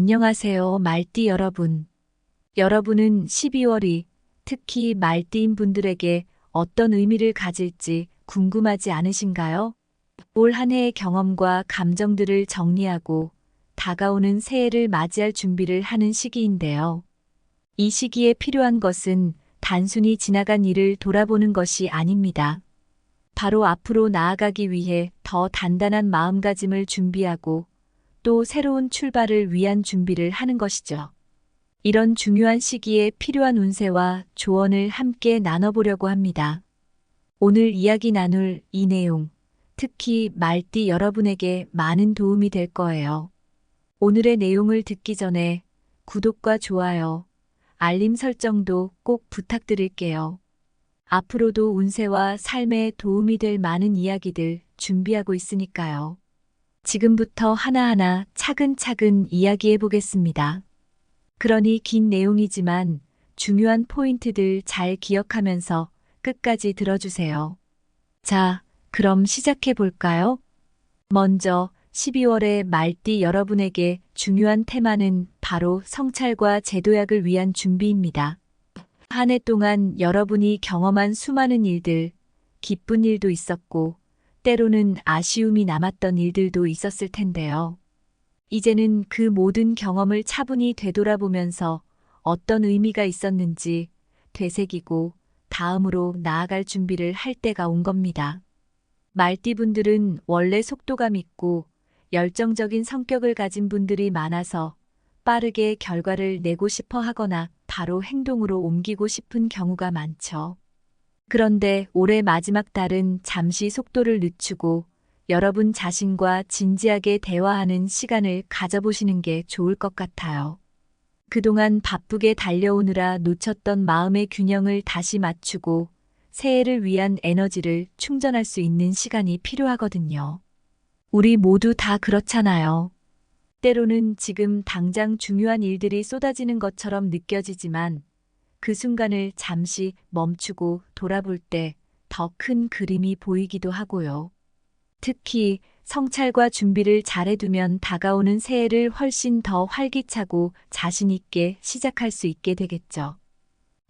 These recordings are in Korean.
안녕하세요, 말띠 여러분. 여러분은 12월이 특히 말띠인 분들에게 어떤 의미를 가질지 궁금하지 않으신가요? 올 한 해의 경험과 감정들을 정리하고 다가오는 새해를 맞이할 준비를 하는 시기인데요. 이 시기에 필요한 것은 단순히 지나간 일을 돌아보는 것이 아닙니다. 바로 앞으로 나아가기 위해 더 단단한 마음가짐을 준비하고 또 새로운 출발을 위한 준비를 하는 것이죠. 이런 중요한 시기에 필요한 운세와 조언을 함께 나눠보려고 합니다. 오늘 이야기 나눌 이 내용, 특히 말띠 여러분에게 많은 도움이 될 거예요. 오늘의 내용을 듣기 전에 구독과 좋아요, 알림 설정도 꼭 부탁드릴게요. 앞으로도 운세와 삶에 도움이 될 많은 이야기들 준비하고 있으니까요. 지금부터 하나하나 차근차근 이야기해 보겠습니다. 그러니 긴 내용이지만 중요한 포인트들 잘 기억하면서 끝까지 들어주세요. 자, 그럼 시작해 볼까요? 먼저 12월의 말띠 여러분에게 중요한 테마는 바로 성찰과 재도약을 위한 준비입니다. 한 해 동안 여러분이 경험한 수많은 일들, 기쁜 일도 있었고, 때로는 아쉬움이 남았던 일들도 있었을 텐데요. 이제는 그 모든 경험을 차분히 되돌아보면서 어떤 의미가 있었는지 되새기고 다음으로 나아갈 준비를 할 때가 온 겁니다. 말띠분들은 원래 속도감 있고 열정적인 성격을 가진 분들이 많아서 빠르게 결과를 내고 싶어 하거나 바로 행동으로 옮기고 싶은 경우가 많죠. 그런데 올해 마지막 달은 잠시 속도를 늦추고 여러분 자신과 진지하게 대화하는 시간을 가져보시는 게 좋을 것 같아요. 그동안 바쁘게 달려오느라 놓쳤던 마음의 균형을 다시 맞추고 새해를 위한 에너지를 충전할 수 있는 시간이 필요하거든요. 우리 모두 다 그렇잖아요. 때로는 지금 당장 중요한 일들이 쏟아지는 것처럼 느껴지지만 그 순간을 잠시 멈추고 돌아볼 때 더 큰 그림이 보이기도 하고요. 특히 성찰과 준비를 잘해두면 다가오는 새해를 훨씬 더 활기차고 자신 있게 시작할 수 있게 되겠죠.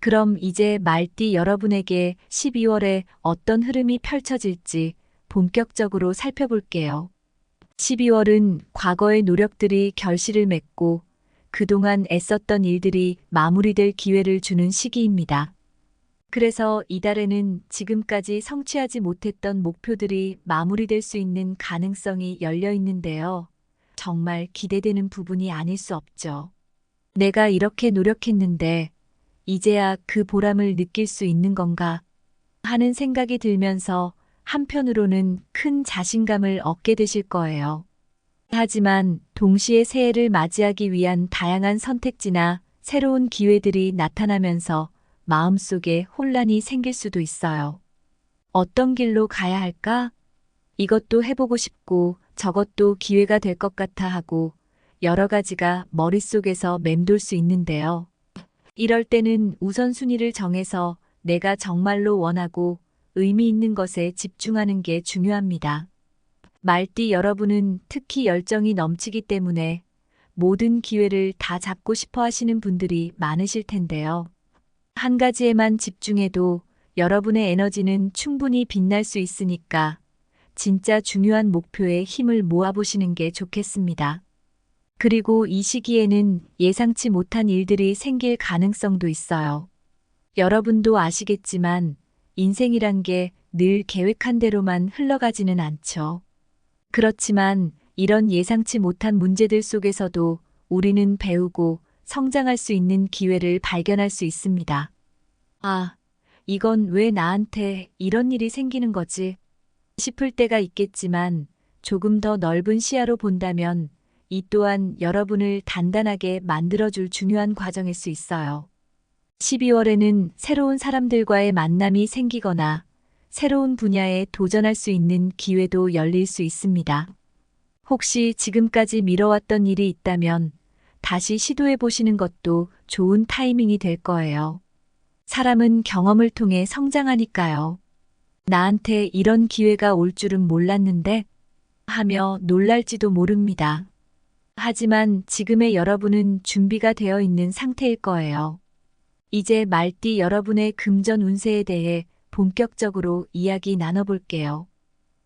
그럼 이제 말띠 여러분에게 12월에 어떤 흐름이 펼쳐질지 본격적으로 살펴볼게요. 12월은 과거의 노력들이 결실을 맺고 그동안 애썼던 일들이 마무리될 기회를 주는 시기입니다. 그래서 이달에는 지금까지 성취하지 못했던 목표들이 마무리될 수 있는 가능성이 열려 있는데요. 정말 기대되는 부분이 아닐 수 없죠. 내가 이렇게 노력했는데 이제야 그 보람을 느낄 수 있는 건가 하는 생각이 들면서 한편으로는 큰 자신감을 얻게 되실 거예요. 하지만 동시에 새해를 맞이하기 위한 다양한 선택지나 새로운 기회들이 나타나면서 마음속에 혼란이 생길 수도 있어요. 어떤 길로 가야 할까? 이것도 해보고 싶고 저것도 기회가 될 것 같아 하고 여러 가지가 머릿속에서 맴돌 수 있는데요. 이럴 때는 우선순위를 정해서 내가 정말로 원하고 의미 있는 것에 집중하는 게 중요합니다. 말띠 여러분은 특히 열정이 넘치기 때문에 모든 기회를 다 잡고 싶어 하시는 분들이 많으실 텐데요. 한 가지에만 집중해도 여러분의 에너지는 충분히 빛날 수 있으니까 진짜 중요한 목표에 힘을 모아보시는 게 좋겠습니다. 그리고 이 시기에는 예상치 못한 일들이 생길 가능성도 있어요. 여러분도 아시겠지만 인생이란 게 늘 계획한 대로만 흘러가지는 않죠. 그렇지만 이런 예상치 못한 문제들 속에서도 우리는 배우고 성장할 수 있는 기회를 발견할 수 있습니다. 아, 이건 왜 나한테 이런 일이 생기는 거지? 싶을 때가 있겠지만 조금 더 넓은 시야로 본다면 이 또한 여러분을 단단하게 만들어줄 중요한 과정일 수 있어요. 12월에는 새로운 사람들과의 만남이 생기거나 새로운 분야에 도전할 수 있는 기회도 열릴 수 있습니다. 혹시 지금까지 미뤄왔던 일이 있다면 다시 시도해 보시는 것도 좋은 타이밍이 될 거예요. 사람은 경험을 통해 성장하니까요. 나한테 이런 기회가 올 줄은 몰랐는데 하며 놀랄지도 모릅니다. 하지만 지금의 여러분은 준비가 되어 있는 상태일 거예요. 이제 말띠 여러분의 금전 운세에 대해 본격적으로 이야기 나눠볼게요.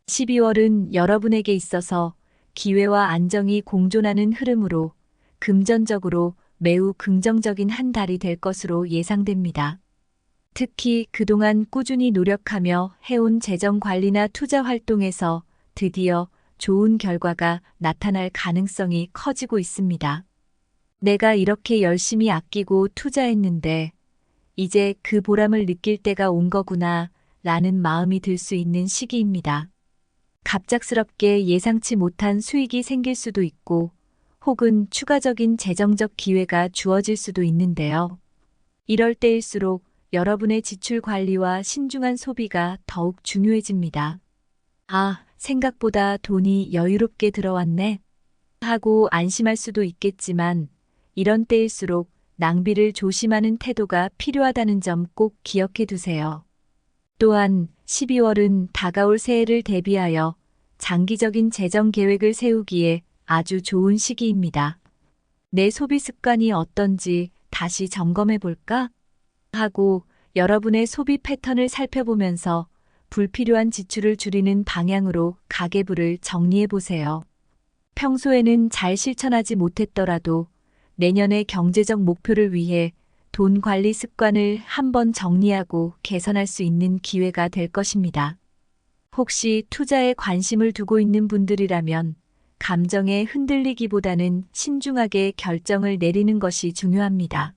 12월은 여러분에게 있어서 기회와 안정이 공존하는 흐름으로 금전적으로 매우 긍정적인 한 달이 될 것으로 예상됩니다. 특히 그동안 꾸준히 노력하며 해온 재정 관리나 투자 활동에서 드디어 좋은 결과가 나타날 가능성이 커지고 있습니다. 내가 이렇게 열심히 아끼고 투자했는데 이제 그 보람을 느낄 때가 온 거구나 라는 마음이 들 수 있는 시기입니다. 갑작스럽게 예상치 못한 수익이 생길 수도 있고 혹은 추가적인 재정적 기회가 주어질 수도 있는데요. 이럴 때일수록 여러분의 지출 관리와 신중한 소비가 더욱 중요해집니다. 아, 생각보다 돈이 여유롭게 들어왔네 하고 안심할 수도 있겠지만 이런 때일수록 낭비를 조심하는 태도가 필요하다는 점 꼭 기억해 두세요. 또한 12월은 다가올 새해를 대비하여 장기적인 재정 계획을 세우기에 아주 좋은 시기입니다. 내 소비 습관이 어떤지 다시 점검해 볼까? 하고 여러분의 소비 패턴을 살펴보면서 불필요한 지출을 줄이는 방향으로 가계부를 정리해 보세요. 평소에는 잘 실천하지 못했더라도 내년의 경제적 목표를 위해 돈 관리 습관을 한번 정리하고 개선할 수 있는 기회가 될 것입니다. 혹시 투자에 관심을 두고 있는 분들이라면 감정에 흔들리기보다는 신중하게 결정을 내리는 것이 중요합니다.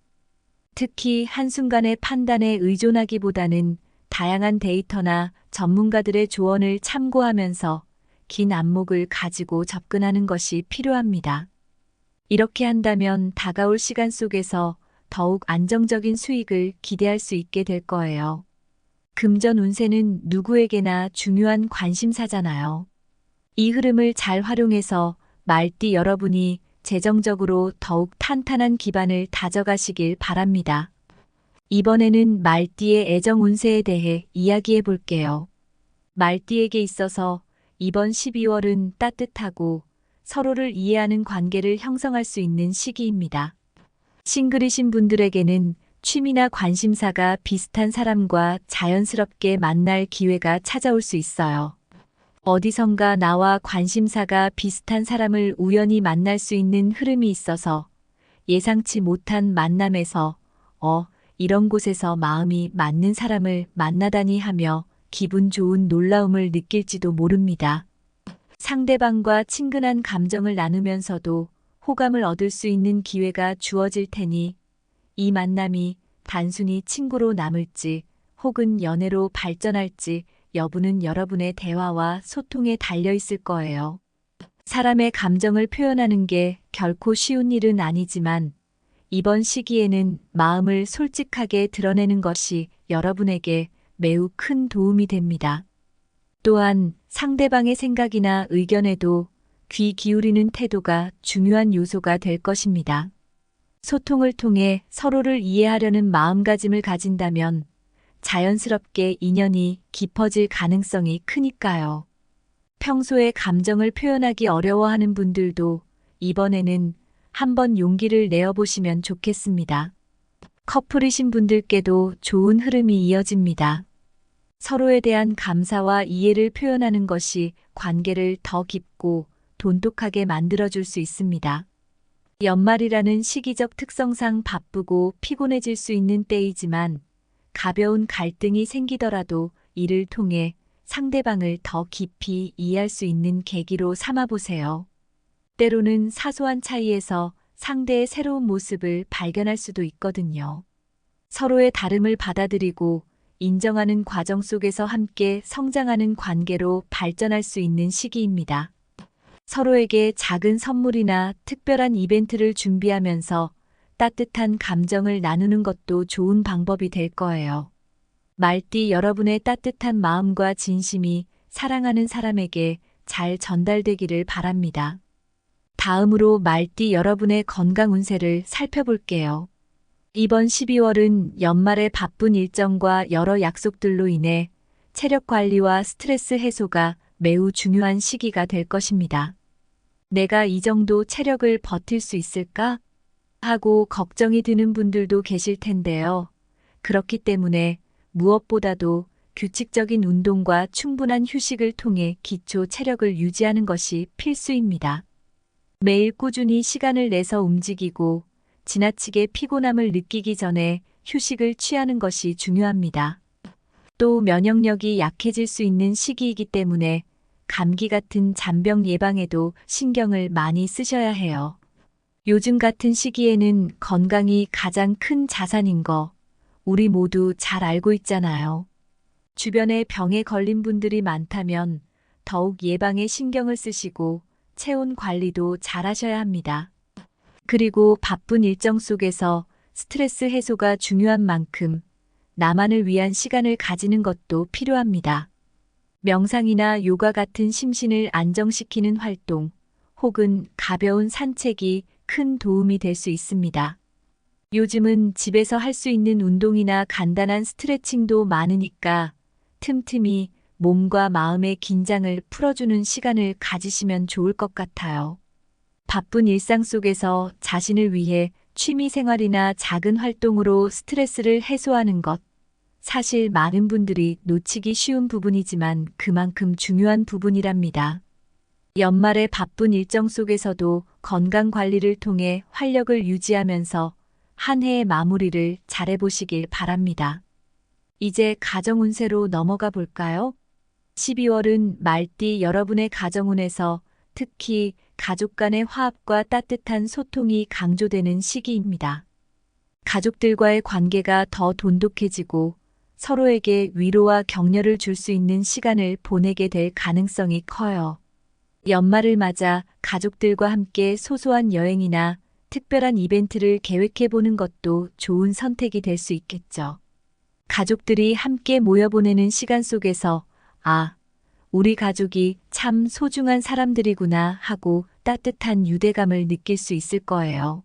특히 한순간의 판단에 의존하기보다는 다양한 데이터나 전문가들의 조언을 참고하면서 긴 안목을 가지고 접근하는 것이 필요합니다. 이렇게 한다면 다가올 시간 속에서 더욱 안정적인 수익을 기대할 수 있게 될 거예요. 금전 운세는 누구에게나 중요한 관심사잖아요. 이 흐름을 잘 활용해서 말띠 여러분이 재정적으로 더욱 탄탄한 기반을 다져가시길 바랍니다. 이번에는 말띠의 애정 운세에 대해 이야기해 볼게요. 말띠에게 있어서 이번 12월은 따뜻하고 서로를 이해하는 관계를 형성할 수 있는 시기입니다. 싱글이신 분들에게는 취미나 관심사가 비슷한 사람과 자연스럽게 만날 기회가 찾아올 수 있어요. 어디선가 나와 관심사가 비슷한 사람을 우연히 만날 수 있는 흐름이 있어서 예상치 못한 만남에서 이런 곳에서 마음이 맞는 사람을 만나다니 하며 기분 좋은 놀라움을 느낄지도 모릅니다. 상대방과 친근한 감정을 나누면서도 호감을 얻을 수 있는 기회가 주어질 테니 이 만남이 단순히 친구로 남을지 혹은 연애로 발전할지 여부는 여러분의 대화와 소통에 달려 있을 거예요. 사람의 감정을 표현하는 게 결코 쉬운 일은 아니지만 이번 시기에는 마음을 솔직하게 드러내는 것이 여러분에게 매우 큰 도움이 됩니다. 또한 상대방의 생각이나 의견에도 귀 기울이는 태도가 중요한 요소가 될 것입니다. 소통을 통해 서로를 이해하려는 마음가짐을 가진다면 자연스럽게 인연이 깊어질 가능성이 크니까요. 평소에 감정을 표현하기 어려워하는 분들도 이번에는 한번 용기를 내어보시면 좋겠습니다. 커플이신 분들께도 좋은 흐름이 이어집니다. 서로에 대한 감사와 이해를 표현하는 것이 관계를 더 깊고 돈독하게 만들어줄 수 있습니다. 연말이라는 시기적 특성상 바쁘고 피곤해질 수 있는 때이지만 가벼운 갈등이 생기더라도 이를 통해 상대방을 더 깊이 이해할 수 있는 계기로 삼아보세요. 때로는 사소한 차이에서 상대의 새로운 모습을 발견할 수도 있거든요. 서로의 다름을 받아들이고 인정하는 과정 속에서 함께 성장하는 관계로 발전할 수 있는 시기입니다. 서로에게 작은 선물이나 특별한 이벤트를 준비하면서 따뜻한 감정을 나누는 것도 좋은 방법이 될 거예요. 말띠 여러분의 따뜻한 마음과 진심이 사랑하는 사람에게 잘 전달되기를 바랍니다. 다음으로 말띠 여러분의 건강 운세를 살펴볼게요. 이번 12월은 연말의 바쁜 일정과 여러 약속들로 인해 체력 관리와 스트레스 해소가 매우 중요한 시기가 될 것입니다. 내가 이 정도 체력을 버틸 수 있을까? 하고 걱정이 드는 분들도 계실 텐데요. 그렇기 때문에 무엇보다도 규칙적인 운동과 충분한 휴식을 통해 기초 체력을 유지하는 것이 필수입니다. 매일 꾸준히 시간을 내서 움직이고 지나치게 피곤함을 느끼기 전에 휴식을 취하는 것이 중요합니다. 또 면역력이 약해질 수 있는 시기이기 때문에 감기 같은 잔병 예방에도 신경을 많이 쓰셔야 해요. 요즘 같은 시기에는 건강이 가장 큰 자산인 거 우리 모두 잘 알고 있잖아요. 주변에 병에 걸린 분들이 많다면 더욱 예방에 신경을 쓰시고 체온 관리도 잘 하셔야 합니다. 그리고 바쁜 일정 속에서 스트레스 해소가 중요한 만큼 나만을 위한 시간을 가지는 것도 필요합니다. 명상이나 요가 같은 심신을 안정시키는 활동 혹은 가벼운 산책이 큰 도움이 될 수 있습니다. 요즘은 집에서 할 수 있는 운동이나 간단한 스트레칭도 많으니까 틈틈이 몸과 마음의 긴장을 풀어주는 시간을 가지시면 좋을 것 같아요. 바쁜 일상 속에서 자신을 위해 취미 생활이나 작은 활동으로 스트레스를 해소하는 것. 사실 많은 분들이 놓치기 쉬운 부분이지만 그만큼 중요한 부분이랍니다. 연말의 바쁜 일정 속에서도 건강 관리를 통해 활력을 유지하면서 한 해의 마무리를 잘해보시길 바랍니다. 이제 가정 운세로 넘어가 볼까요? 12월은 말띠 여러분의 가정운에서 특히 가족 간의 화합과 따뜻한 소통이 강조되는 시기입니다. 가족들과의 관계가 더 돈독해지고 서로에게 위로와 격려를 줄 수 있는 시간을 보내게 될 가능성이 커요. 연말을 맞아 가족들과 함께 소소한 여행이나 특별한 이벤트를 계획해 보는 것도 좋은 선택이 될 수 있겠죠. 가족들이 함께 모여 보내는 시간 속에서 우리 가족이 참 소중한 사람들이구나 하고 따뜻한 유대감을 느낄 수 있을 거예요.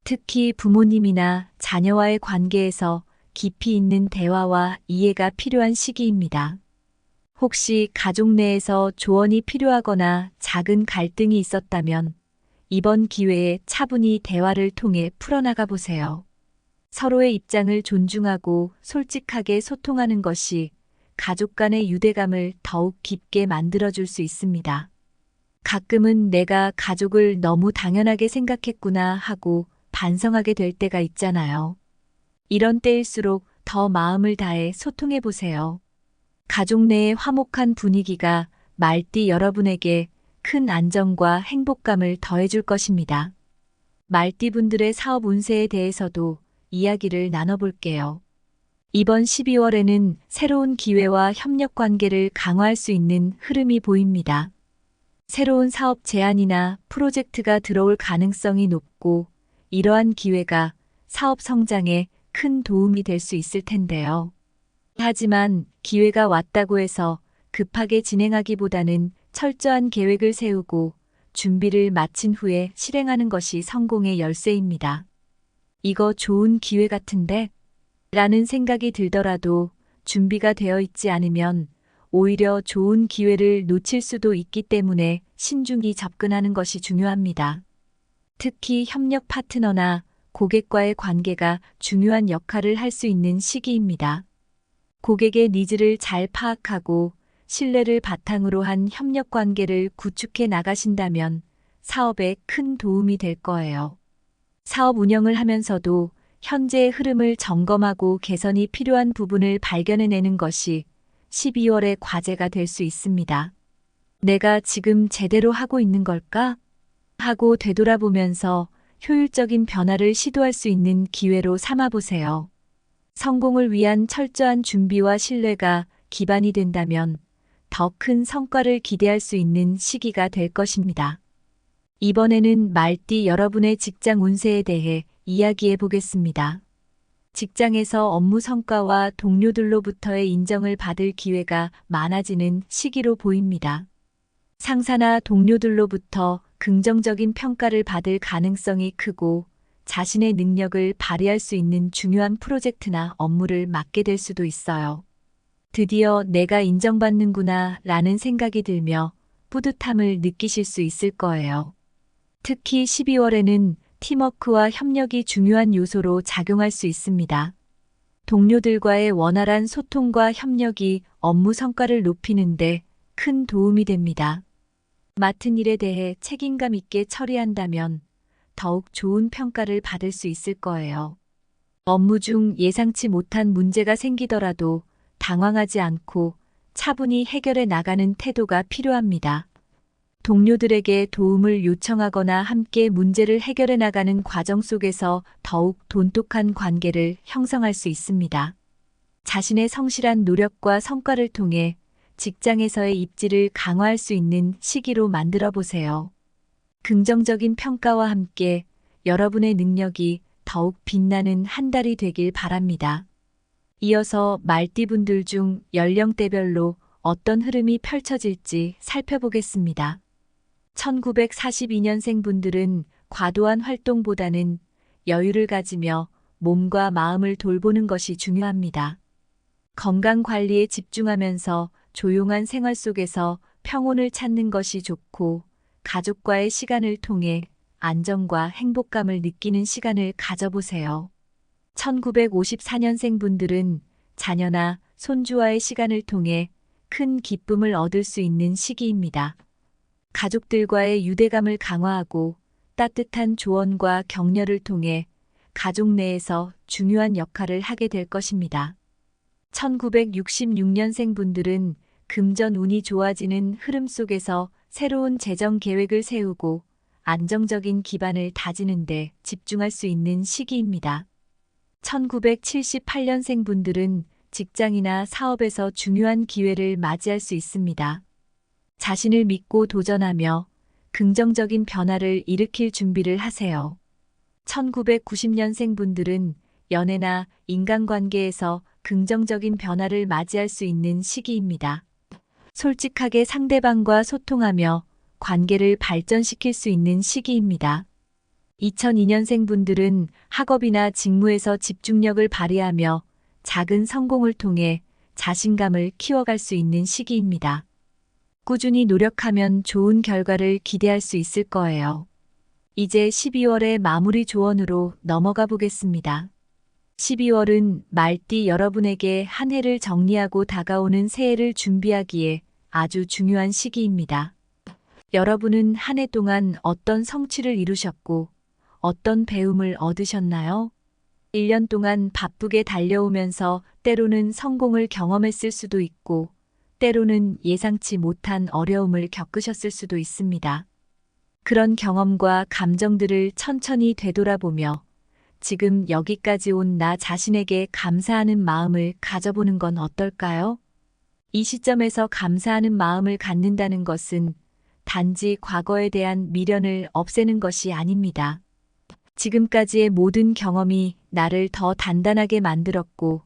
특히 부모님이나 자녀와의 관계에서 깊이 있는 대화와 이해가 필요한 시기입니다. 혹시 가족 내에서 조언이 필요하거나 작은 갈등이 있었다면 이번 기회에 차분히 대화를 통해 풀어나가 보세요. 서로의 입장을 존중하고 솔직하게 소통하는 것이 가족 간의 유대감을 더욱 깊게 만들어줄 수 있습니다. 가끔은 내가 가족을 너무 당연하게 생각했구나 하고 반성하게 될 때가 있잖아요. 이런 때일수록 더 마음을 다해 소통해 보세요. 가족 내의 화목한 분위기가 말띠 여러분에게 큰 안정과 행복감을 더해줄 것입니다. 말띠 분들의 사업 운세에 대해서도 이야기를 나눠볼게요. 이번 12월에는 새로운 기회와 협력 관계를 강화할 수 있는 흐름이 보입니다. 새로운 사업 제안이나 프로젝트가 들어올 가능성이 높고 이러한 기회가 사업 성장에 큰 도움이 될 수 있을 텐데요. 하지만 기회가 왔다고 해서 급하게 진행하기보다는 철저한 계획을 세우고 준비를 마친 후에 실행하는 것이 성공의 열쇠입니다. 이거 좋은 기회 같은데? 라는 생각이 들더라도 준비가 되어 있지 않으면 오히려 좋은 기회를 놓칠 수도 있기 때문에 신중히 접근하는 것이 중요합니다. 특히 협력 파트너나 고객과의 관계가 중요한 역할을 할 수 있는 시기입니다. 고객의 니즈를 잘 파악하고 신뢰를 바탕으로 한 협력 관계를 구축해 나가신다면 사업에 큰 도움이 될 거예요. 사업 운영을 하면서도 현재의 흐름을 점검하고 개선이 필요한 부분을 발견해내는 것이 12월의 과제가 될 수 있습니다. 내가 지금 제대로 하고 있는 걸까? 하고 되돌아보면서 효율적인 변화를 시도할 수 있는 기회로 삼아보세요. 성공을 위한 철저한 준비와 신뢰가 기반이 된다면 더 큰 성과를 기대할 수 있는 시기가 될 것입니다. 이번에는 말띠 여러분의 직장 운세에 대해 이야기해 보겠습니다. 직장에서 업무 성과와 동료들로부터의 인정을 받을 기회가 많아지는 시기로 보입니다. 상사나 동료들로부터 긍정적인 평가를 받을 가능성이 크고 자신의 능력을 발휘할 수 있는 중요한 프로젝트나 업무를 맡게 될 수도 있어요. 드디어 내가 인정받는구나 라는 생각이 들며 뿌듯함을 느끼실 수 있을 거예요. 특히 12월에는 팀워크와 협력이 중요한 요소로 작용할 수 있습니다. 동료들과의 원활한 소통과 협력이 업무 성과를 높이는데 큰 도움이 됩니다. 맡은 일에 대해 책임감 있게 처리한다면 더욱 좋은 평가를 받을 수 있을 거예요. 업무 중 예상치 못한 문제가 생기더라도 당황하지 않고 차분히 해결해 나가는 태도가 필요합니다. 동료들에게 도움을 요청하거나 함께 문제를 해결해 나가는 과정 속에서 더욱 돈독한 관계를 형성할 수 있습니다. 자신의 성실한 노력과 성과를 통해 직장에서의 입지를 강화할 수 있는 시기로 만들어 보세요. 긍정적인 평가와 함께 여러분의 능력이 더욱 빛나는 한 달이 되길 바랍니다. 이어서 말띠분들 중 연령대별로 어떤 흐름이 펼쳐질지 살펴보겠습니다. 1942년생 분들은 과도한 활동보다는 여유를 가지며 몸과 마음을 돌보는 것이 중요합니다. 건강 관리에 집중하면서 조용한 생활 속에서 평온을 찾는 것이 좋고, 가족과의 시간을 통해 안정과 행복감을 느끼는 시간을 가져보세요. 1954년생 분들은 자녀나 손주와의 시간을 통해 큰 기쁨을 얻을 수 있는 시기입니다. 가족들과의 유대감을 강화하고 따뜻한 조언과 격려를 통해 가족 내에서 중요한 역할을 하게 될 것입니다. 1966년생 분들은 금전 운이 좋아지는 흐름 속에서 새로운 재정 계획을 세우고 안정적인 기반을 다지는 데 집중할 수 있는 시기입니다. 1978년생 분들은 직장이나 사업에서 중요한 기회를 맞이할 수 있습니다. 자신을 믿고 도전하며 긍정적인 변화를 일으킬 준비를 하세요. 1990년생 분들은 연애나 인간관계에서 긍정적인 변화를 맞이할 수 있는 시기입니다. 솔직하게 상대방과 소통하며 관계를 발전시킬 수 있는 시기입니다. 2002년생 분들은 학업이나 직무에서 집중력을 발휘하며 작은 성공을 통해 자신감을 키워갈 수 있는 시기입니다. 꾸준히 노력하면 좋은 결과를 기대할 수 있을 거예요. 이제 12월의 마무리 조언으로 넘어가 보겠습니다. 12월은 말띠 여러분에게 한 해를 정리하고 다가오는 새해를 준비하기에 아주 중요한 시기입니다. 여러분은 한 해 동안 어떤 성취를 이루셨고 어떤 배움을 얻으셨나요? 1년 동안 바쁘게 달려오면서 때로는 성공을 경험했을 수도 있고 때로는 예상치 못한 어려움을 겪으셨을 수도 있습니다. 그런 경험과 감정들을 천천히 되돌아보며 지금 여기까지 온 나 자신에게 감사하는 마음을 가져보는 건 어떨까요? 이 시점에서 감사하는 마음을 갖는다는 것은 단지 과거에 대한 미련을 없애는 것이 아닙니다. 지금까지의 모든 경험이 나를 더 단단하게 만들었고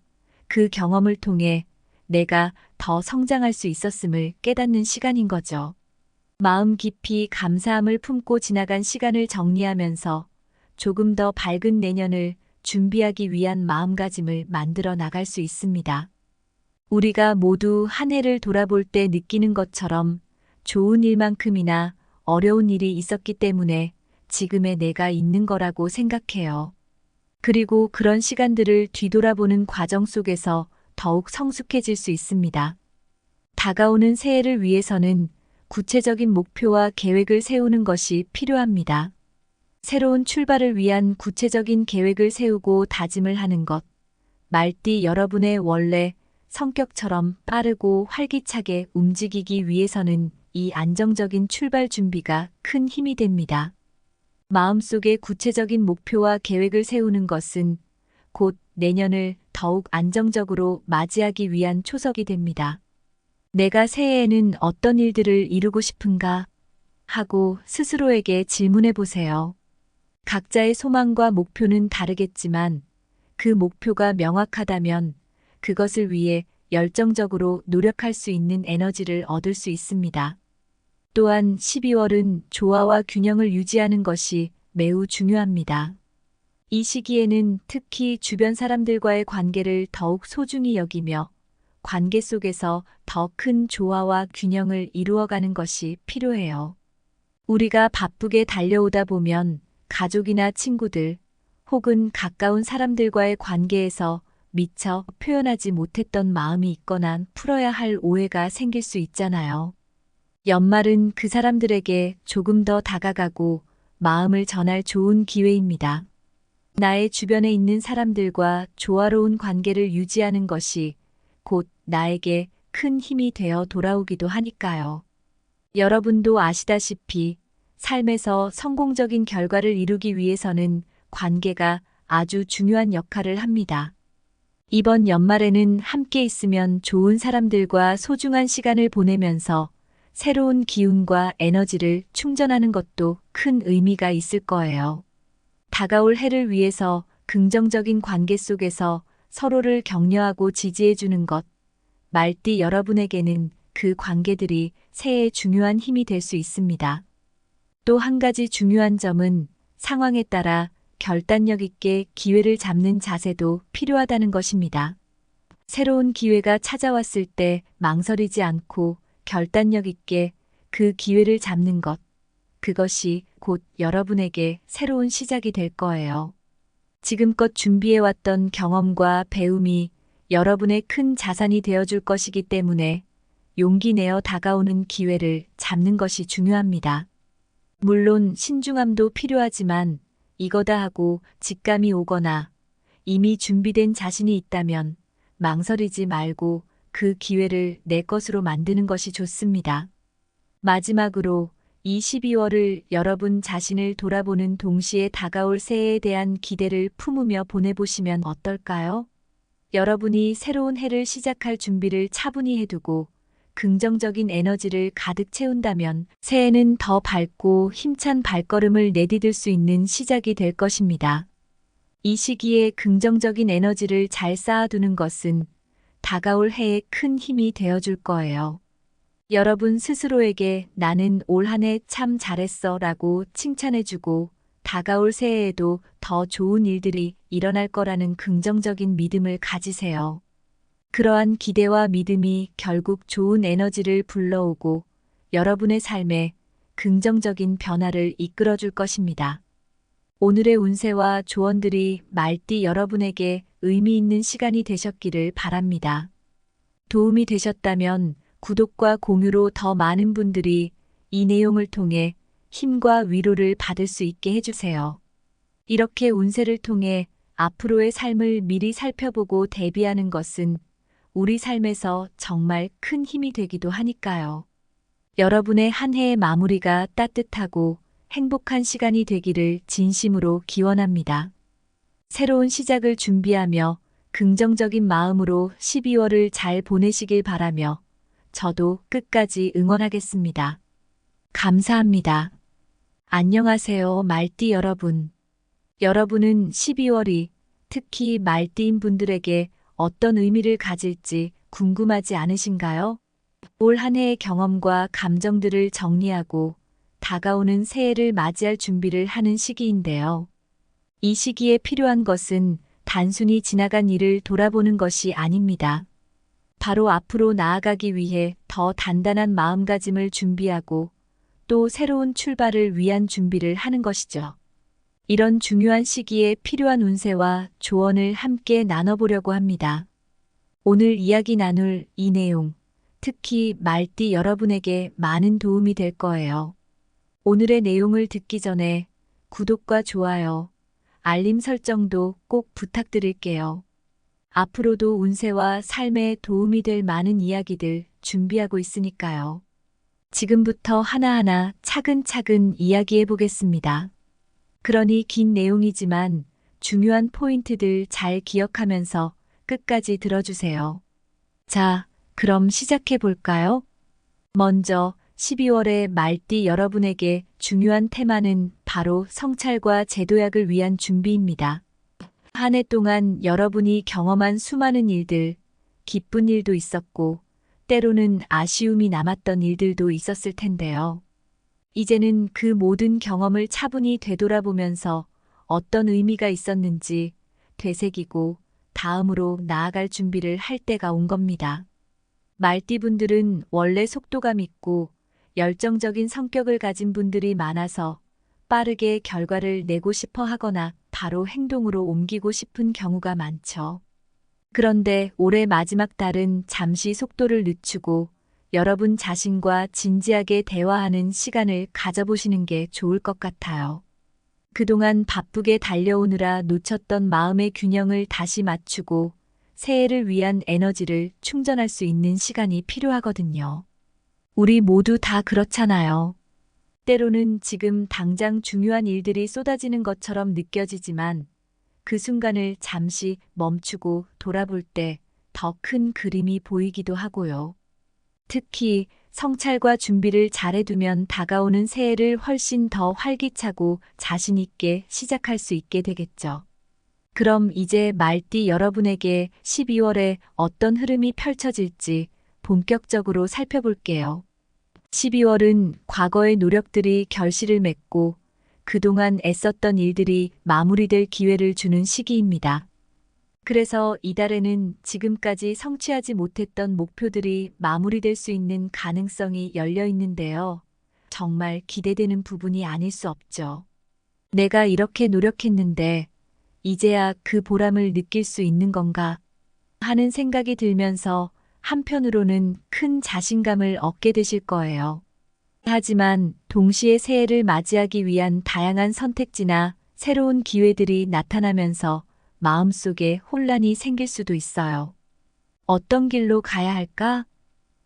그 경험을 통해 내가 더 성장할 수 있었음을 깨닫는 시간인 거죠. 마음 깊이 감사함을 품고 지나간 시간을 정리하면서 조금 더 밝은 내년을 준비하기 위한 마음가짐을 만들어 나갈 수 있습니다. 우리가 모두 한 해를 돌아볼 때 느끼는 것처럼 좋은 일만큼이나 어려운 일이 있었기 때문에 지금의 내가 있는 거라고 생각해요. 그리고 그런 시간들을 뒤돌아보는 과정 속에서 더욱 성숙해질 수 있습니다. 다가오는 새해를 위해서는 구체적인 목표와 계획을 세우는 것이 필요합니다. 새로운 출발을 위한 구체적인 계획을 세우고 다짐을 하는 것, 말띠 여러분의 원래 성격처럼 빠르고 활기차게 움직이기 위해서는 이 안정적인 출발 준비가 큰 힘이 됩니다. 마음속에 구체적인 목표와 계획을 세우는 것은 곧 내년을 더욱 안정적으로 맞이하기 위한 초석이 됩니다. 내가 새해에는 어떤 일들을 이루고 싶은가 하고 스스로에게 질문해 보세요. 각자의 소망과 목표는 다르겠지만 그 목표가 명확하다면 그것을 위해 열정적으로 노력할 수 있는 에너지를 얻을 수 있습니다. 또한 12월은 조화와 균형을 유지하는 것이 매우 중요합니다. 이 시기에는 특히 주변 사람들과의 관계를 더욱 소중히 여기며 관계 속에서 더 큰 조화와 균형을 이루어가는 것이 필요해요. 우리가 바쁘게 달려오다 보면 가족이나 친구들 혹은 가까운 사람들과의 관계에서 미처 표현하지 못했던 마음이 있거나 풀어야 할 오해가 생길 수 있잖아요. 연말은 그 사람들에게 조금 더 다가가고 마음을 전할 좋은 기회입니다. 나의 주변에 있는 사람들과 조화로운 관계를 유지하는 것이 곧 나에게 큰 힘이 되어 돌아오기도 하니까요. 여러분도 아시다시피 삶에서 성공적인 결과를 이루기 위해서는 관계가 아주 중요한 역할을 합니다. 이번 연말에는 함께 있으면 좋은 사람들과 소중한 시간을 보내면서 새로운 기운과 에너지를 충전하는 것도 큰 의미가 있을 거예요. 다가올 해를 위해서 긍정적인 관계 속에서 서로를 격려하고 지지해주는 것, 말띠 여러분에게는 그 관계들이 새해의 중요한 힘이 될 수 있습니다. 또 한 가지 중요한 점은 상황에 따라 결단력 있게 기회를 잡는 자세도 필요하다는 것입니다. 새로운 기회가 찾아왔을 때 망설이지 않고 결단력 있게 그 기회를 잡는 것, 그것이 곧 여러분에게 새로운 시작이 될 거예요. 지금껏 준비해왔던 경험과 배움이 여러분의 큰 자산이 되어줄 것이기 때문에 용기 내어 다가오는 기회를 잡는 것이 중요합니다. 물론 신중함도 필요하지만 이거다 하고 직감이 오거나 이미 준비된 자신이 있다면 망설이지 말고 그 기회를 내 것으로 만드는 것이 좋습니다. 마지막으로 이 12월을 여러분 자신을 돌아보는 동시에 다가올 새해에 대한 기대를 품으며 보내보시면 어떨까요? 여러분이 새로운 해를 시작할 준비를 차분히 해두고 긍정적인 에너지를 가득 채운다면 새해는 더 밝고 힘찬 발걸음을 내디딜 수 있는 시작이 될 것입니다. 이 시기에 긍정적인 에너지를 잘 쌓아두는 것은 다가올 해에 큰 힘이 되어줄 거예요. 여러분 스스로에게 나는 올 한 해 참 잘했어 라고 칭찬해주고 다가올 새해에도 더 좋은 일들이 일어날 거라는 긍정적인 믿음을 가지세요. 그러한 기대와 믿음이 결국 좋은 에너지를 불러오고 여러분의 삶에 긍정적인 변화를 이끌어줄 것입니다. 오늘의 운세와 조언들이 말띠 여러분에게 의미 있는 시간이 되셨기를 바랍니다. 도움이 되셨다면 구독과 공유로 더 많은 분들이 이 내용을 통해 힘과 위로를 받을 수 있게 해주세요. 이렇게 운세를 통해 앞으로의 삶을 미리 살펴보고 대비하는 것은 우리 삶에서 정말 큰 힘이 되기도 하니까요. 여러분의 한 해의 마무리가 따뜻하고 행복한 시간이 되기를 진심으로 기원합니다. 새로운 시작을 준비하며 긍정적인 마음으로 12월을 잘 보내시길 바라며 저도 끝까지 응원하겠습니다. 감사합니다. 안녕하세요, 말띠 여러분. 여러분은 12월이 특히 말띠인 분들에게 어떤 의미를 가질지 궁금하지 않으신가요? 올 한 해의 경험과 감정들을 정리하고 다가오는 새해를 맞이할 준비를 하는 시기인데요. 이 시기에 필요한 것은 단순히 지나간 일을 돌아보는 것이 아닙니다. 바로 앞으로 나아가기 위해 더 단단한 마음가짐을 준비하고 또 새로운 출발을 위한 준비를 하는 것이죠. 이런 중요한 시기에 필요한 운세와 조언을 함께 나눠보려고 합니다. 오늘 이야기 나눌 이 내용, 특히 말띠 여러분에게 많은 도움이 될 거예요. 오늘의 내용을 듣기 전에 구독과 좋아요, 알림 설정도 꼭 부탁드릴게요. 앞으로도 운세와 삶에 도움이 될 많은 이야기들 준비하고 있으니까요. 지금부터 하나하나 차근차근 이야기해 보겠습니다. 그러니 긴 내용이지만 중요한 포인트들 잘 기억하면서 끝까지 들어주세요. 자, 그럼 시작해 볼까요? 먼저 12월의 말띠 여러분에게 중요한 테마는 바로 성찰과 재도약을 위한 준비입니다. 한 해 동안 여러분이 경험한 수많은 일들, 기쁜 일도 있었고, 때로는 아쉬움이 남았던 일들도 있었을 텐데요. 이제는 그 모든 경험을 차분히 되돌아보면서 어떤 의미가 있었는지 되새기고 다음으로 나아갈 준비를 할 때가 온 겁니다. 말띠분들은 원래 속도감 있고 열정적인 성격을 가진 분들이 많아서 빠르게 결과를 내고 싶어 하거나 바로 행동으로 옮기고 싶은 경우가 많죠. 그런데 올해 마지막 달은 잠시 속도를 늦추고 여러분 자신과 진지하게 대화하는 시간을 가져보시는 게 좋을 것 같아요. 그동안 바쁘게 달려오느라 놓쳤던 마음의 균형을 다시 맞추고 새해를 위한 에너지를 충전할 수 있는 시간이 필요하거든요. 우리 모두 다 그렇잖아요. 때로는 지금 당장 중요한 일들이 쏟아지는 것처럼 느껴지지만 그 순간을 잠시 멈추고 돌아볼 때 더 큰 그림이 보이기도 하고요. 특히 성찰과 준비를 잘해두면 다가오는 새해를 훨씬 더 활기차고 자신 있게 시작할 수 있게 되겠죠. 그럼 이제 말띠 여러분에게 12월에 어떤 흐름이 펼쳐질지 본격적으로 살펴볼게요. 12월은 과거의 노력들이 결실을 맺고 그동안 애썼던 일들이 마무리될 기회를 주는 시기입니다. 그래서 이달에는 지금까지 성취하지 못했던 목표들이 마무리될 수 있는 가능성이 열려 있는데요. 정말 기대되는 부분이 아닐 수 없죠. 내가 이렇게 노력했는데 이제야 그 보람을 느낄 수 있는 건가 하는 생각이 들면서 한편으로는 큰 자신감을 얻게 되실 거예요. 하지만 동시에 새해를 맞이하기 위한 다양한 선택지나 새로운 기회들이 나타나면서 마음속에 혼란이 생길 수도 있어요. 어떤 길로 가야 할까?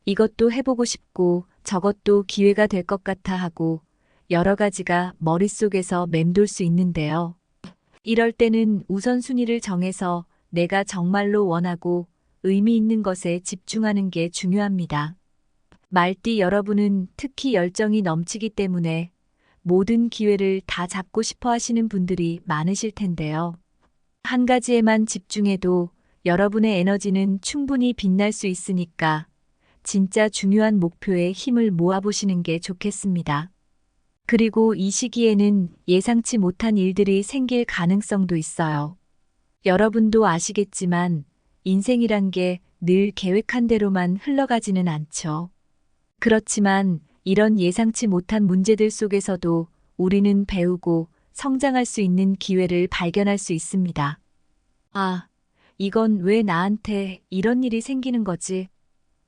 이것도 해보고 싶고 저것도 기회가 될 것 같아 하고 여러 가지가 머릿속에서 맴돌 수 있는데요. 이럴 때는 우선순위를 정해서 내가 정말로 원하고 의미 있는 것에 집중하는 게 중요합니다. 말띠 여러분은 특히 열정이 넘치기 때문에 모든 기회를 다 잡고 싶어 하시는 분들이 많으실 텐데요. 한 가지에만 집중해도 여러분의 에너지는 충분히 빛날 수 있으니까 진짜 중요한 목표에 힘을 모아보시는 게 좋겠습니다. 그리고 이 시기에는 예상치 못한 일들이 생길 가능성도 있어요. 여러분도 아시겠지만 인생이란 게 늘 계획한 대로만 흘러가지는 않죠. 그렇지만 이런 예상치 못한 문제들 속에서도 우리는 배우고 성장할 수 있는 기회를 발견할 수 있습니다. 아, 이건 왜 나한테 이런 일이 생기는 거지?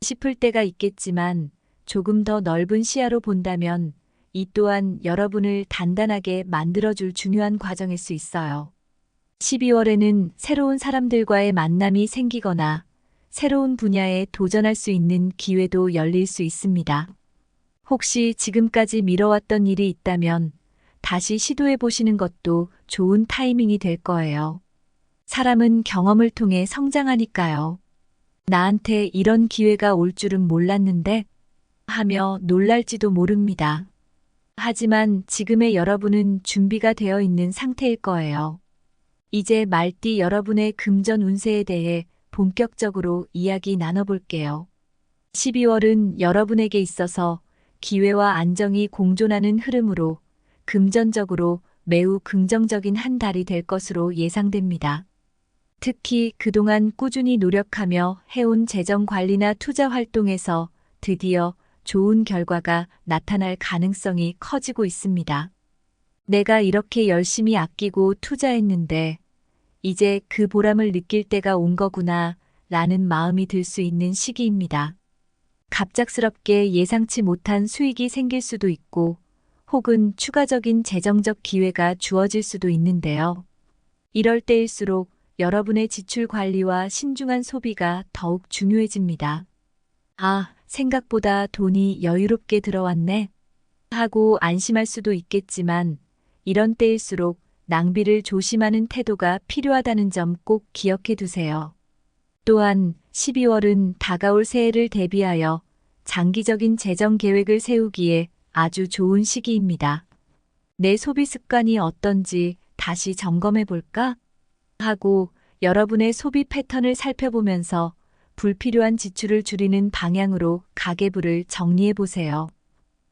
싶을 때가 있겠지만 조금 더 넓은 시야로 본다면 이 또한 여러분을 단단하게 만들어줄 중요한 과정일 수 있어요. 12월에는 새로운 사람들과의 만남이 생기거나 새로운 분야에 도전할 수 있는 기회도 열릴 수 있습니다. 혹시 지금까지 미뤄왔던 일이 있다면 다시 시도해 보시는 것도 좋은 타이밍이 될 거예요. 사람은 경험을 통해 성장하니까요. 나한테 이런 기회가 올 줄은 몰랐는데 하며 놀랄지도 모릅니다. 하지만 지금의 여러분은 준비가 되어 있는 상태일 거예요. 이제 말띠 여러분의 금전 운세에 대해 본격적으로 이야기 나눠볼게요. 12월은 여러분에게 있어서 기회와 안정이 공존하는 흐름으로 금전적으로 매우 긍정적인 한 달이 될 것으로 예상됩니다. 특히 그동안 꾸준히 노력하며 해온 재정 관리나 투자 활동에서 드디어 좋은 결과가 나타날 가능성이 커지고 있습니다. 내가 이렇게 열심히 아끼고 투자했는데 이제 그 보람을 느낄 때가 온 거구나 라는 마음이 들 수 있는 시기입니다. 갑작스럽게 예상치 못한 수익이 생길 수도 있고 혹은 추가적인 재정적 기회가 주어질 수도 있는데요. 이럴 때일수록 여러분의 지출 관리와 신중한 소비가 더욱 중요해집니다. 아, 생각보다 돈이 여유롭게 들어왔네 하고 안심할 수도 있겠지만 이런 때일수록 낭비를 조심하는 태도가 필요하다는 점 꼭 기억해 두세요. 또한 12월은 다가올 새해를 대비하여 장기적인 재정 계획을 세우기에 아주 좋은 시기입니다. 내 소비 습관이 어떤지 다시 점검해 볼까? 하고 여러분의 소비 패턴을 살펴보면서 불필요한 지출을 줄이는 방향으로 가계부를 정리해 보세요.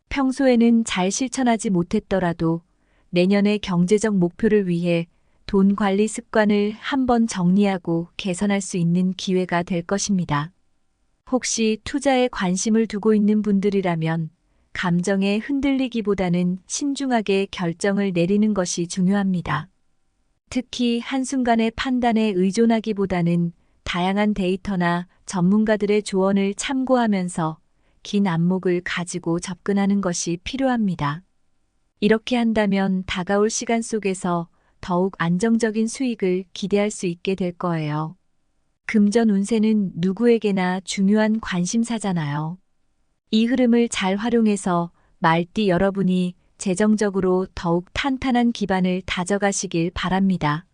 평소에는 잘 실천하지 못했더라도 내년의 경제적 목표를 위해 돈 관리 습관을 한번 정리하고 개선할 수 있는 기회가 될 것입니다. 혹시 투자에 관심을 두고 있는 분들이라면 감정에 흔들리기보다는 신중하게 결정을 내리는 것이 중요합니다. 특히 한순간의 판단에 의존하기보다는 다양한 데이터나 전문가들의 조언을 참고하면서 긴 안목을 가지고 접근하는 것이 필요합니다. 이렇게 한다면 다가올 시간 속에서 더욱 안정적인 수익을 기대할 수 있게 될 거예요. 금전 운세는 누구에게나 중요한 관심사잖아요. 이 흐름을 잘 활용해서 말띠 여러분이 재정적으로 더욱 탄탄한 기반을 다져가시길 바랍니다.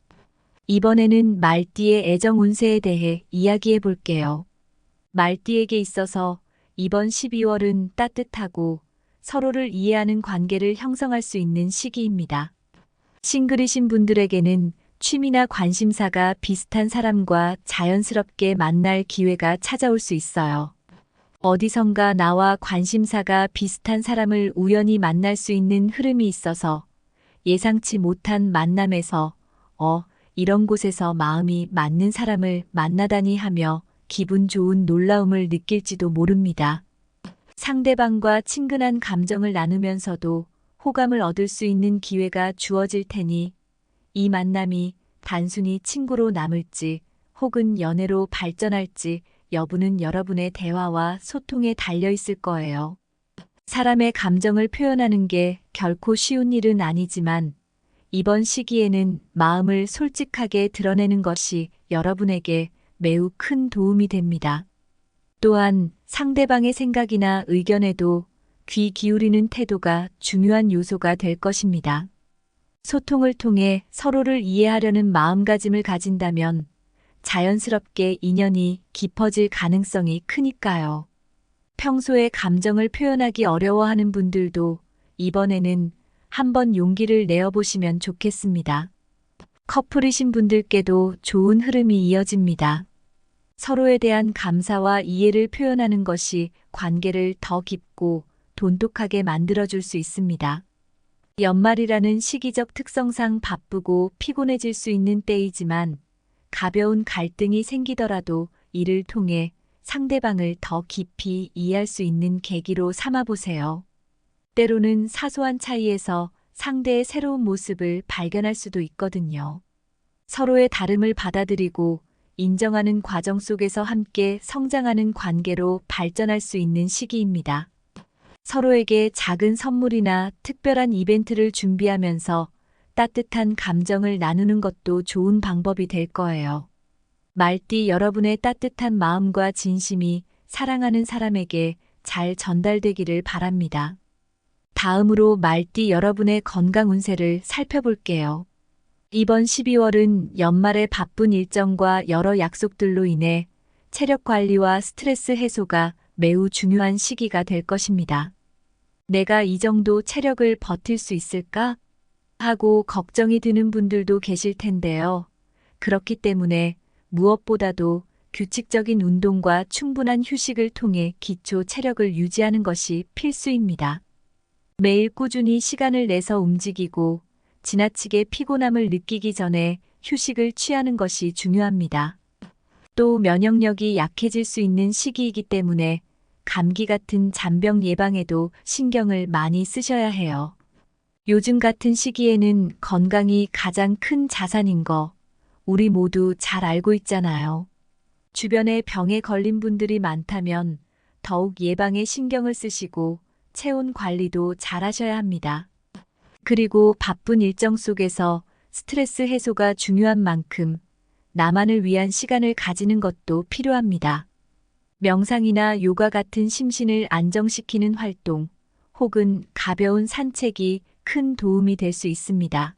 이번에는 말띠의 애정 운세에 대해 이야기해 볼게요. 말띠에게 있어서 이번 12월은 따뜻하고 서로를 이해하는 관계를 형성할 수 있는 시기입니다. 싱글이신 분들에게는 취미나 관심사가 비슷한 사람과 자연스럽게 만날 기회가 찾아올 수 있어요. 어디선가 나와 관심사가 비슷한 사람을 우연히 만날 수 있는 흐름이 있어서 예상치 못한 만남에서 이런 곳에서 마음이 맞는 사람을 만나다니 하며 기분 좋은 놀라움을 느낄지도 모릅니다. 상대방과 친근한 감정을 나누면서도 호감을 얻을 수 있는 기회가 주어질 테니 이 만남이 단순히 친구로 남을지 혹은 연애로 발전할지 여부는 여러분의 대화와 소통에 달려 있을 거예요. 사람의 감정을 표현하는 게 결코 쉬운 일은 아니지만 이번 시기에는 마음을 솔직하게 드러내는 것이 여러분에게 매우 큰 도움이 됩니다. 또한 상대방의 생각이나 의견에도 귀 기울이는 태도가 중요한 요소가 될 것입니다. 소통을 통해 서로를 이해하려는 마음가짐을 가진다면 자연스럽게 인연이 깊어질 가능성이 크니까요. 평소에 감정을 표현하기 어려워하는 분들도 이번에는 한번 용기를 내어보시면 좋겠습니다. 커플이신 분들께도 좋은 흐름이 이어집니다. 서로에 대한 감사와 이해를 표현하는 것이 관계를 더 깊고 돈독하게 만들어줄 수 있습니다. 연말이라는 시기적 특성상 바쁘고 피곤해질 수 있는 때이지만 가벼운 갈등이 생기더라도 이를 통해 상대방을 더 깊이 이해할 수 있는 계기로 삼아보세요. 때로는 사소한 차이에서 상대의 새로운 모습을 발견할 수도 있거든요. 서로의 다름을 받아들이고 인정하는 과정 속에서 함께 성장하는 관계로 발전할 수 있는 시기입니다. 서로에게 작은 선물이나 특별한 이벤트를 준비하면서 따뜻한 감정을 나누는 것도 좋은 방법이 될 거예요. 말띠 여러분의 따뜻한 마음과 진심이 사랑하는 사람에게 잘 전달되기를 바랍니다. 다음으로 말띠 여러분의 건강 운세를 살펴볼게요. 이번 12월은 연말의 바쁜 일정과 여러 약속들로 인해 체력 관리와 스트레스 해소가 매우 중요한 시기가 될 것입니다. 내가 이 정도 체력을 버틸 수 있을까? 하고 걱정이 드는 분들도 계실 텐데요. 그렇기 때문에 무엇보다도 규칙적인 운동과 충분한 휴식을 통해 기초 체력을 유지하는 것이 필수입니다. 매일 꾸준히 시간을 내서 움직이고 지나치게 피곤함을 느끼기 전에 휴식을 취하는 것이 중요합니다. 또 면역력이 약해질 수 있는 시기이기 때문에 감기 같은 잔병 예방에도 신경을 많이 쓰셔야 해요. 요즘 같은 시기에는 건강이 가장 큰 자산인 거 우리 모두 잘 알고 있잖아요. 주변에 병에 걸린 분들이 많다면 더욱 예방에 신경을 쓰시고 체온 관리도 잘 하셔야 합니다. 그리고 바쁜 일정 속에서 스트레스 해소가 중요한 만큼 나만을 위한 시간을 가지는 것도 필요합니다. 명상이나 요가 같은 심신을 안정시키는 활동 혹은 가벼운 산책이 큰 도움이 될 수 있습니다.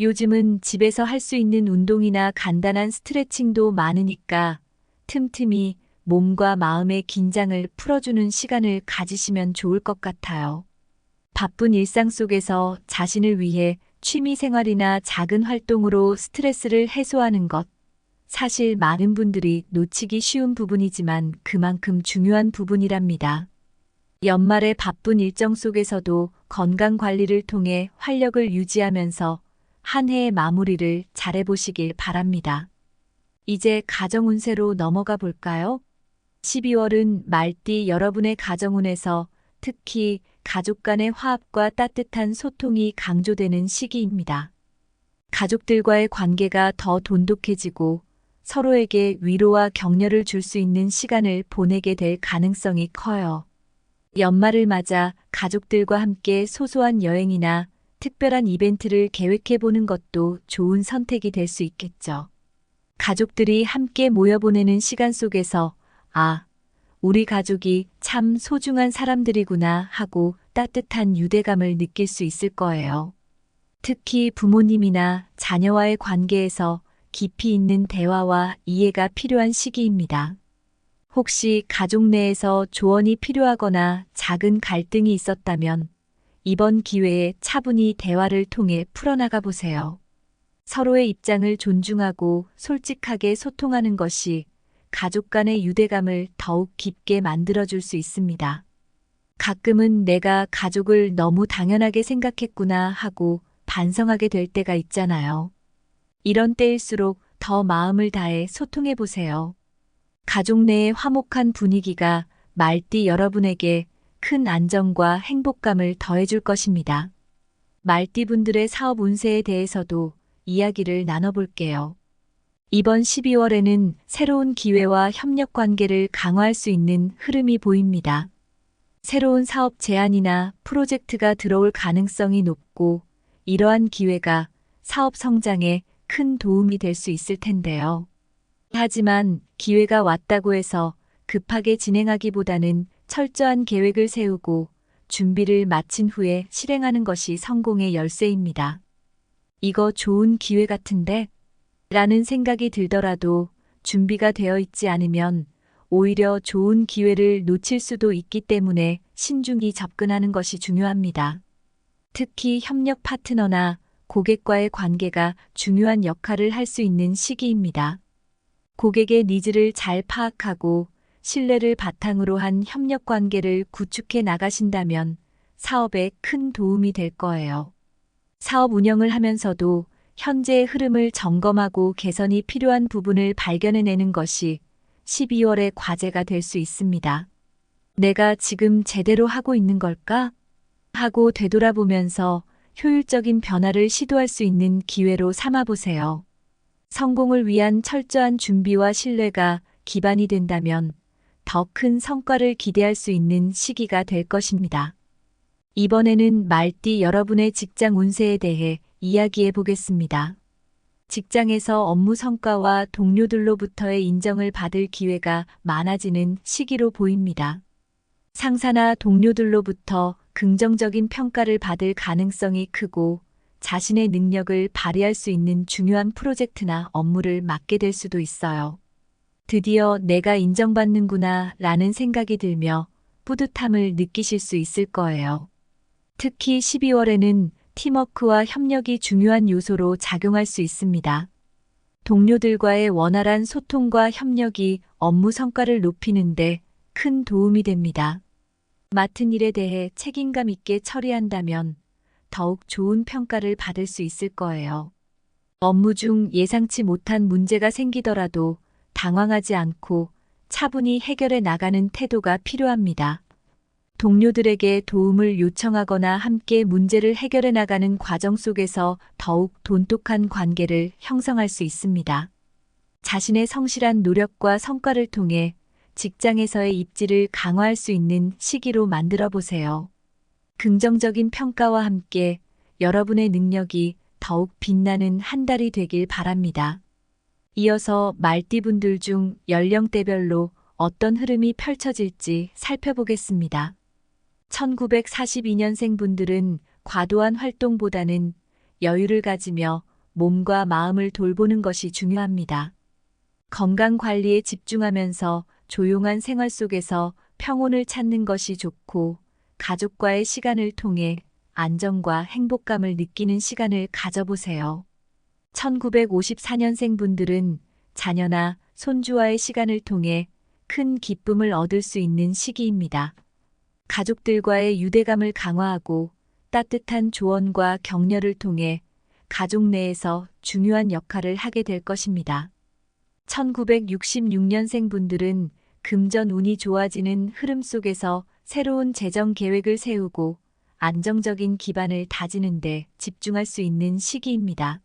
요즘은 집에서 할 수 있는 운동이나 간단한 스트레칭도 많으니까 틈틈이 몸과 마음의 긴장을 풀어주는 시간을 가지시면 좋을 것 같아요. 바쁜 일상 속에서 자신을 위해 취미 생활이나 작은 활동으로 스트레스를 해소하는 것. 사실 많은 분들이 놓치기 쉬운 부분이지만 그만큼 중요한 부분이랍니다. 연말의 바쁜 일정 속에서도 건강 관리를 통해 활력을 유지하면서 한 해의 마무리를 잘해보시길 바랍니다. 이제 가정 운세로 넘어가 볼까요? 12월은 말띠 여러분의 가정운에서 특히 가족 간의 화합과 따뜻한 소통이 강조되는 시기입니다. 가족들과의 관계가 더 돈독해지고 서로에게 위로와 격려를 줄 수 있는 시간을 보내게 될 가능성이 커요. 연말을 맞아 가족들과 함께 소소한 여행이나 특별한 이벤트를 계획해 보는 것도 좋은 선택이 될 수 있겠죠. 가족들이 함께 모여 보내는 시간 속에서 우리 가족이 참 소중한 사람들이구나 하고 따뜻한 유대감을 느낄 수 있을 거예요. 특히 부모님이나 자녀와의 관계에서 깊이 있는 대화와 이해가 필요한 시기입니다. 혹시 가족 내에서 조언이 필요하거나 작은 갈등이 있었다면 이번 기회에 차분히 대화를 통해 풀어나가 보세요. 서로의 입장을 존중하고 솔직하게 소통하는 것이 가족 간의 유대감을 더욱 깊게 만들어줄 수 있습니다. 가끔은 내가 가족을 너무 당연하게 생각했구나 하고 반성하게 될 때가 있잖아요. 이런 때일수록 더 마음을 다해 소통해 보세요. 가족 내의 화목한 분위기가 말띠 여러분에게 큰 안정과 행복감을 더해줄 것입니다. 말띠 분들의 사업 운세에 대해서도 이야기를 나눠볼게요. 이번 12월에는 새로운 기회와 협력 관계를 강화할 수 있는 흐름이 보입니다. 새로운 사업 제안이나 프로젝트가 들어올 가능성이 높고 이러한 기회가 사업 성장에 큰 도움이 될 수 있을 텐데요. 하지만 기회가 왔다고 해서 급하게 진행하기보다는 철저한 계획을 세우고 준비를 마친 후에 실행하는 것이 성공의 열쇠입니다. 이거 좋은 기회 같은데? 라는 생각이 들더라도 준비가 되어 있지 않으면 오히려 좋은 기회를 놓칠 수도 있기 때문에 신중히 접근하는 것이 중요합니다. 특히 협력 파트너나 고객과의 관계가 중요한 역할을 할 수 있는 시기입니다. 고객의 니즈를 잘 파악하고 신뢰를 바탕으로 한 협력 관계를 구축해 나가신다면 사업에 큰 도움이 될 거예요. 사업 운영을 하면서도 현재의 흐름을 점검하고 개선이 필요한 부분을 발견해내는 것이 12월의 과제가 될 수 있습니다. 내가 지금 제대로 하고 있는 걸까? 하고 되돌아보면서 효율적인 변화를 시도할 수 있는 기회로 삼아보세요. 성공을 위한 철저한 준비와 신뢰가 기반이 된다면 더 큰 성과를 기대할 수 있는 시기가 될 것입니다. 이번에는 말띠 여러분의 직장 운세에 대해 이야기해 보겠습니다. 직장에서 업무 성과와 동료들로부터의 인정을 받을 기회가 많아지는 시기로 보입니다. 상사나 동료들로부터 긍정적인 평가를 받을 가능성이 크고 자신의 능력을 발휘할 수 있는 중요한 프로젝트나 업무를 맡게 될 수도 있어요. 드디어 내가 인정받는구나 라는 생각이 들며 뿌듯함을 느끼실 수 있을 거예요. 특히 12월에는 팀워크와 협력이 중요한 요소로 작용할 수 있습니다. 동료들과의 원활한 소통과 협력이 업무 성과를 높이는데 큰 도움이 됩니다. 맡은 일에 대해 책임감 있게 처리한다면 더욱 좋은 평가를 받을 수 있을 거예요. 업무 중 예상치 못한 문제가 생기더라도 당황하지 않고 차분히 해결해 나가는 태도가 필요합니다. 동료들에게 도움을 요청하거나 함께 문제를 해결해 나가는 과정 속에서 더욱 돈독한 관계를 형성할 수 있습니다. 자신의 성실한 노력과 성과를 통해 직장에서의 입지를 강화할 수 있는 시기로 만들어 보세요. 긍정적인 평가와 함께 여러분의 능력이 더욱 빛나는 한 달이 되길 바랍니다. 이어서 말띠분들 중 연령대별로 어떤 흐름이 펼쳐질지 살펴보겠습니다. 1942년생 분들은 과도한 활동보다는 여유를 가지며 몸과 마음을 돌보는 것이 중요합니다. 건강 관리에 집중하면서 조용한 생활 속에서 평온을 찾는 것이 좋고 가족과의 시간을 통해 안정과 행복감을 느끼는 시간을 가져보세요. 1954년생 분들은 자녀나 손주와의 시간을 통해 큰 기쁨을 얻을 수 있는 시기입니다. 가족들과의 유대감을 강화하고 따뜻한 조언과 격려를 통해 가족 내에서 중요한 역할을 하게 될 것입니다. 1966년생 분들은 금전 운이 좋아지는 흐름 속에서 새로운 재정 계획을 세우고 안정적인 기반을 다지는 데 집중할 수 있는 시기입니다.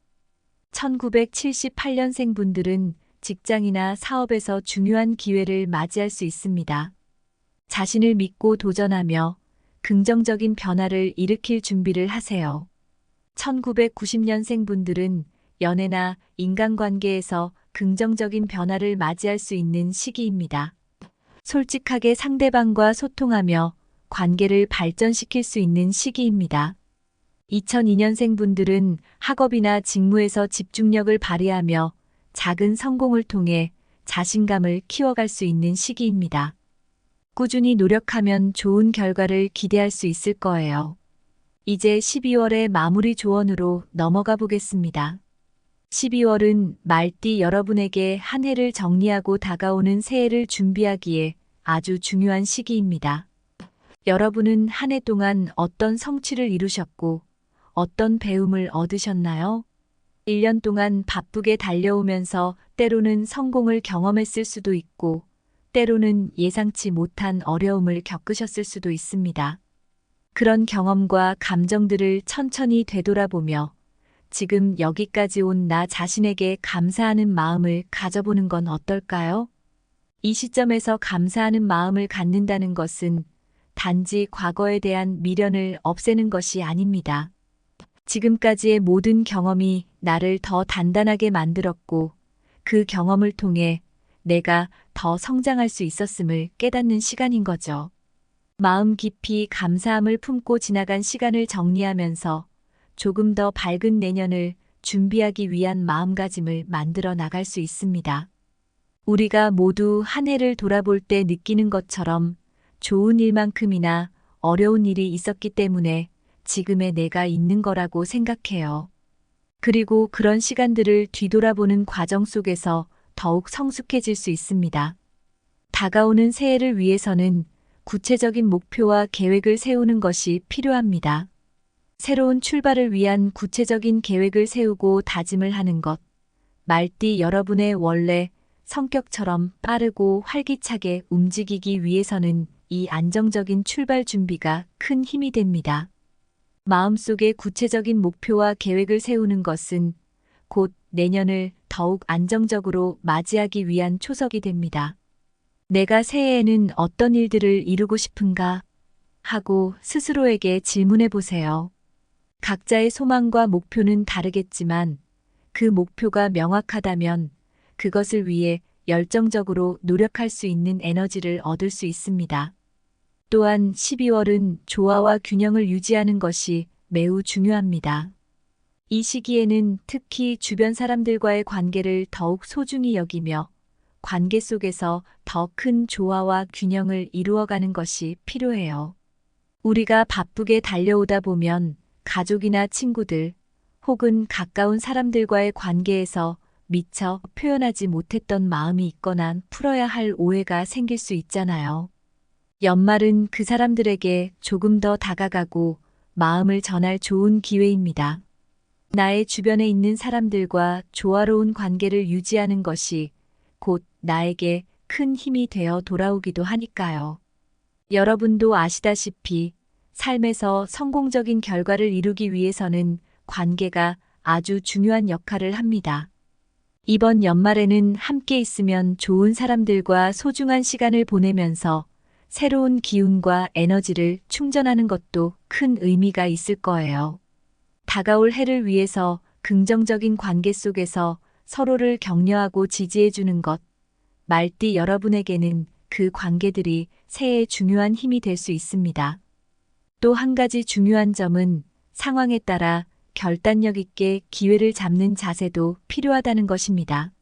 1978년생 분들은 직장이나 사업에서 중요한 기회를 맞이할 수 있습니다. 자신을 믿고 도전하며 긍정적인 변화를 일으킬 준비를 하세요. 1990년생 분들은 연애나 인간관계에서 긍정적인 변화를 맞이할 수 있는 시기입니다. 솔직하게 상대방과 소통하며 관계를 발전시킬 수 있는 시기입니다. 2002년생 분들은 학업이나 직무에서 집중력을 발휘하며 작은 성공을 통해 자신감을 키워갈 수 있는 시기입니다. 꾸준히 노력하면 좋은 결과를 기대할 수 있을 거예요. 이제 12월의 마무리 조언으로 넘어가 보겠습니다. 12월은 말띠 여러분에게 한 해를 정리하고 다가오는 새해를 준비하기에 아주 중요한 시기입니다. 여러분은 한 해 동안 어떤 성취를 이루셨고 어떤 배움을 얻으셨나요? 1년 동안 바쁘게 달려오면서 때로는 성공을 경험했을 수도 있고 때로는 예상치 못한 어려움을 겪으셨을 수도 있습니다. 그런 경험과 감정들을 천천히 되돌아보며 지금 여기까지 온 나 자신에게 감사하는 마음을 가져보는 건 어떨까요? 이 시점에서 감사하는 마음을 갖는다는 것은 단지 과거에 대한 미련을 없애는 것이 아닙니다. 지금까지의 모든 경험이 나를 더 단단하게 만들었고 그 경험을 통해 내가 더 성장할 수 있었음을 깨닫는 시간인 거죠. 마음 깊이 감사함을 품고 지나간 시간을 정리하면서 조금 더 밝은 내년을 준비하기 위한 마음가짐을 만들어 나갈 수 있습니다. 우리가 모두 한 해를 돌아볼 때 느끼는 것처럼 좋은 일만큼이나 어려운 일이 있었기 때문에 지금의 내가 있는 거라고 생각해요. 그리고 그런 시간들을 뒤돌아보는 과정 속에서 더욱 성숙해질 수 있습니다. 다가오는 새해를 위해서는 구체적인 목표와 계획을 세우는 것이 필요합니다. 새로운 출발을 위한 구체적인 계획을 세우고 다짐을 하는 것. 말띠 여러분의 원래 성격처럼 빠르고 활기차게 움직이기 위해서는 이 안정적인 출발 준비가 큰 힘이 됩니다. 마음속에 구체적인 목표와 계획을 세우는 것은 곧 내년을 더욱 안정적으로 맞이하기 위한 초석이 됩니다. 내가 새해에는 어떤 일들을 이루고 싶은가 하고 스스로에게 질문해 보세요. 각자의 소망과 목표는 다르겠지만 그 목표가 명확하다면 그것을 위해 열정적으로 노력할 수 있는 에너지를 얻을 수 있습니다. 또한 12월은 조화와 균형을 유지하는 것이 매우 중요합니다. 이 시기에는 특히 주변 사람들과의 관계를 더욱 소중히 여기며 관계 속에서 더 큰 조화와 균형을 이루어가는 것이 필요해요. 우리가 바쁘게 달려오다 보면 가족이나 친구들 혹은 가까운 사람들과의 관계에서 미처 표현하지 못했던 마음이 있거나 풀어야 할 오해가 생길 수 있잖아요. 연말은 그 사람들에게 조금 더 다가가고 마음을 전할 좋은 기회입니다. 나의 주변에 있는 사람들과 조화로운 관계를 유지하는 것이 곧 나에게 큰 힘이 되어 돌아오기도 하니까요. 여러분도 아시다시피 삶에서 성공적인 결과를 이루기 위해서는 관계가 아주 중요한 역할을 합니다. 이번 연말에는 함께 있으면 좋은 사람들과 소중한 시간을 보내면서 새로운 기운과 에너지를 충전하는 것도 큰 의미가 있을 거예요. 다가올 해를 위해서 긍정적인 관계 속에서 서로를 격려하고 지지해주는 것, 말띠 여러분에게는 그 관계들이 새해의 중요한 힘이 될 수 있습니다. 또 한 가지 중요한 점은 상황에 따라 결단력 있게 기회를 잡는 자세도 필요하다는 것입니다.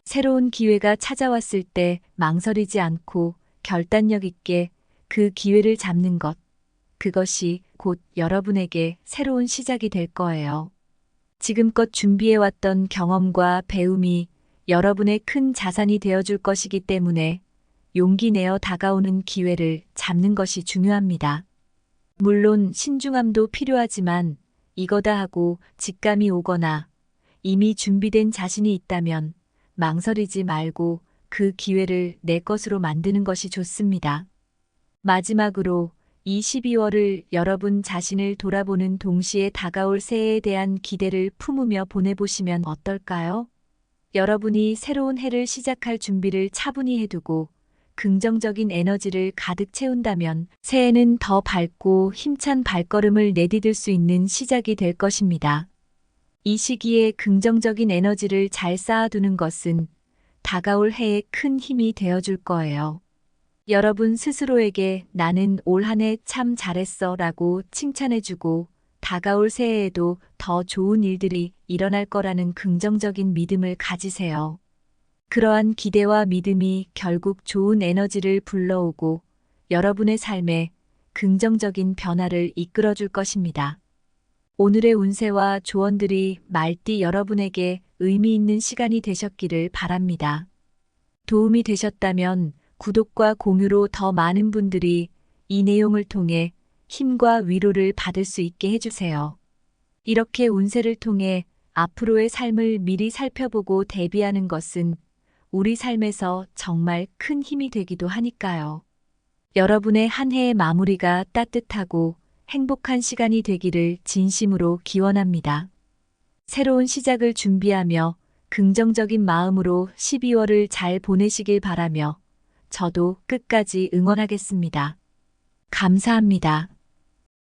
새로운 기회가 찾아왔을 때 망설이지 않고 결단력 있게 그 기회를 잡는 것, 그것이 곧 여러분에게 새로운 시작이 될 거예요. 지금껏 준비해왔던 경험과 배움이 여러분의 큰 자산이 되어줄 것이기 때문에 용기 내어 다가오는 기회를 잡는 것이 중요합니다. 물론 신중함도 필요하지만 이거다 하고 직감이 오거나 이미 준비된 자신이 있다면 망설이지 말고 그 기회를 내 것으로 만드는 것이 좋습니다. 마지막으로 이 12월을 여러분 자신을 돌아보는 동시에 다가올 새해에 대한 기대를 품으며 보내보시면 어떨까요? 여러분이 새로운 해를 시작할 준비를 차분히 해두고 긍정적인 에너지를 가득 채운다면 새해는 더 밝고 힘찬 발걸음을 내디딜 수 있는 시작이 될 것입니다. 이 시기에 긍정적인 에너지를 잘 쌓아두는 것은 다가올 해에 큰 힘이 되어줄 거예요. 여러분 스스로에게 나는 올 한 해 참 잘했어 라고 칭찬해주고 다가올 새해에도 더 좋은 일들이 일어날 거라는 긍정적인 믿음을 가지세요. 그러한 기대와 믿음이 결국 좋은 에너지를 불러오고 여러분의 삶에 긍정적인 변화를 이끌어줄 것입니다. 오늘의 운세와 조언들이 말띠 여러분에게 의미 있는 시간이 되셨기를 바랍니다. 도움이 되셨다면 구독과 공유로 더 많은 분들이 이 내용을 통해 힘과 위로를 받을 수 있게 해주세요. 이렇게 운세를 통해 앞으로의 삶을 미리 살펴보고 대비하는 것은 우리 삶에서 정말 큰 힘이 되기도 하니까요. 여러분의 한 해의 마무리가 따뜻하고 행복한 시간이 되기를 진심으로 기원합니다. 새로운 시작을 준비하며 긍정적인 마음으로 12월을 잘 보내시길 바라며 저도 끝까지 응원하겠습니다. 감사합니다.